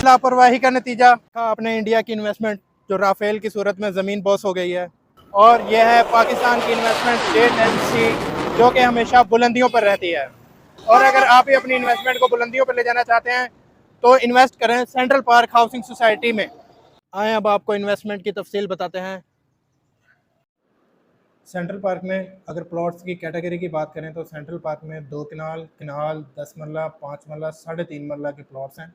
लापरवाही का नतीजा अपने इंडिया की इन्वेस्टमेंट जो राफेल की सूरत में ज़मीन बॉस हो गई है, और यह है पाकिस्तान की इन्वेस्टमेंट स्टेट एजेंसी जो कि हमेशा बुलंदियों पर रहती है। और अगर आप ही अपनी इन्वेस्टमेंट को बुलंदियों पर ले जाना चाहते हैं तो इन्वेस्ट करें सेंट्रल पार्क हाउसिंग सोसाइटी में। आए अब आपको इन्वेस्टमेंट की तफसील बताते हैं। सेंट्रल पार्क में अगर प्लॉट्स की कैटेगरी की बात करें तो सेंट्रल पार्क में 2 कनाल 10 मरला 5 मरला 3.5 मरला के प्लॉट्स हैं।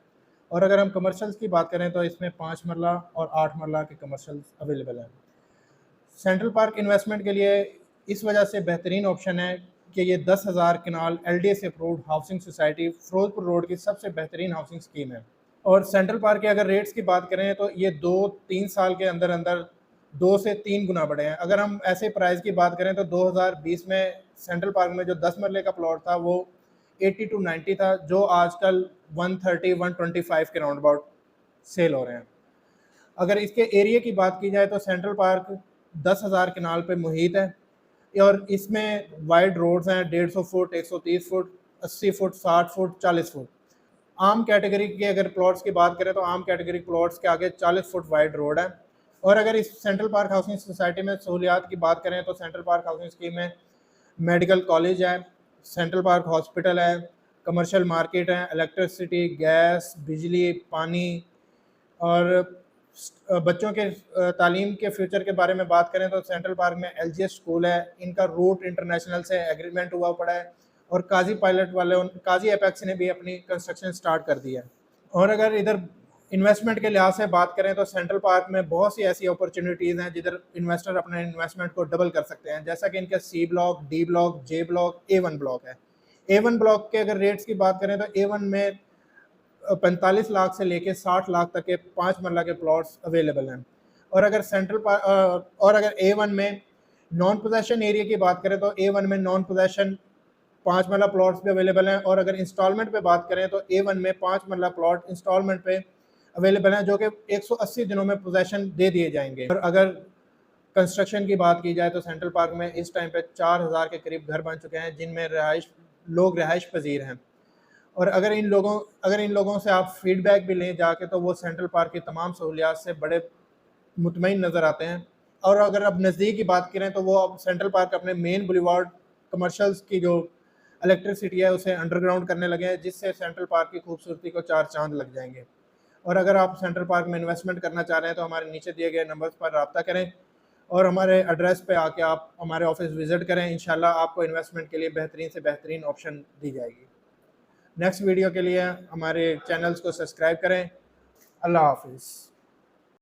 और अगर हम कमर्शल्स की बात करें तो इसमें 5 मरला और 8 मरला के कमर्शल्स अवेलेबल हैं। सेंट्रल पार्क इन्वेस्टमेंट के लिए इस वजह से बेहतरीन ऑप्शन है कि ये 10,000 kanal LDA approved housing society Firozpur road की सबसे बेहतरीन हाउसिंग स्कीम है। और सेंट्रल पार्क के अगर रेट्स की बात करें तो ये 2-3 साल के अंदर अंदर 2 से 3 गुना बढ़े हैं। अगर हम ऐसे प्राइस की बात करें तो 2020 में सेंट्रल पार्क में जो 10 मरले का प्लॉट था वो 80 to 90 था, जो आजकल 130-125 के राउंड अबाउट सेल हो रहे हैं। अगर इसके एरिया की बात की जाए तो सेंट्रल पार्क 10,000 कनाल पे मुहित है और इसमें वाइड रोड्स हैं 150 foot, 130 foot, 80 foot, 60 foot, 40 foot. आम कैटेगरी के अगर प्लॉट्स की बात करें तो आम कैटेगरी प्लॉट्स के आगे 40 फुट वाइड रोड है। और अगर इस सेंट्रल पार्क हाउसिंग सोसाइटी में सहूलियात की बात करें तो सेंट्रल पार्क हाउसिंग स्कीम में मेडिकल कॉलेज है, सेंट्रल पार्क हॉस्पिटल है, कमर्शियल मार्केट है, इलेक्ट्रिसिटी, गैस, बिजली, पानी। और बच्चों के तालीम के फ्यूचर के बारे में बात करें तो सेंट्रल पार्क में LGS स्कूल है, इनका रूट इंटरनेशनल से एग्रीमेंट हुआ पड़ा है और काजी पायलट वाले काजी एपेक्स ने भी अपनी कंस्ट्रक्शन स्टार्ट कर दी है। और अगर इधर इन्वेस्टमेंट के लिहाज से बात करें तो सेंट्रल पार्क में बहुत सी ऐसी अपॉर्चुनिटीज़ हैं जिधर इन्वेस्टर अपने इन्वेस्टमेंट को डबल कर सकते हैं, जैसा कि इनके C block, D block, J block, A1 block है। A1 ब्लॉक के अगर रेट्स की बात करें तो A1 में 45 लाख से लेके 60 लाख तक के 5 मरला के प्लॉट्स अवेलेबल हैं। और अगर और अगर A1 में नॉन पोजेशन एरिया की बात करें तो A1 में नॉन पोजेशन 5 मरला प्लॉट्स भी अवेलेबल हैं। और अगर इंस्टॉलमेंट पे बात करें तो A1 में 5 मरला प्लॉट इंस्टॉलमेंट पे अवेलेबल हैं जो कि 180 दिनों में पोजेशन दे दिए जाएंगे। और अगर कंस्ट्रक्शन की बात की जाए तो सेंट्रल पार्क में इस टाइम पे 4,000 के करीब घर बन चुके हैं जिनमें लोग रिहाइश पजीर हैं। और अगर इन लोगों से आप फीडबैक भी लें जाके तो वो सेंट्रल पार्क की तमाम सहूलियात से बड़े मुतमईन नज़र आते हैं। और अगर अब नज़दीक की बात करें तो वो अब सेंट्रल पार्क अपने मेन बुलेवार्ड कमर्शल्स की जो इलेक्ट्रिसिटी है उसे अंडरग्राउंड करने लगे हैं, जिससे सेंट्रल पार्क की खूबसूरती को 4 चांद लग जाएंगे। और अगर आप सेंट्रल पार्क में इन्वेस्टमेंट करना चाह रहे हैं तो हमारे नीचे दिए गए नंबर्स पर रब्ता करें और हमारे एड्रेस पे आके आप हमारे ऑफिस विज़िट करें। इंशाल्लाह आपको इन्वेस्टमेंट के लिए बेहतरीन से बेहतरीन ऑप्शन दी जाएगी। नेक्स्ट वीडियो के लिए हमारे चैनल्स को सब्सक्राइब करें। अल्लाह हाफिज़।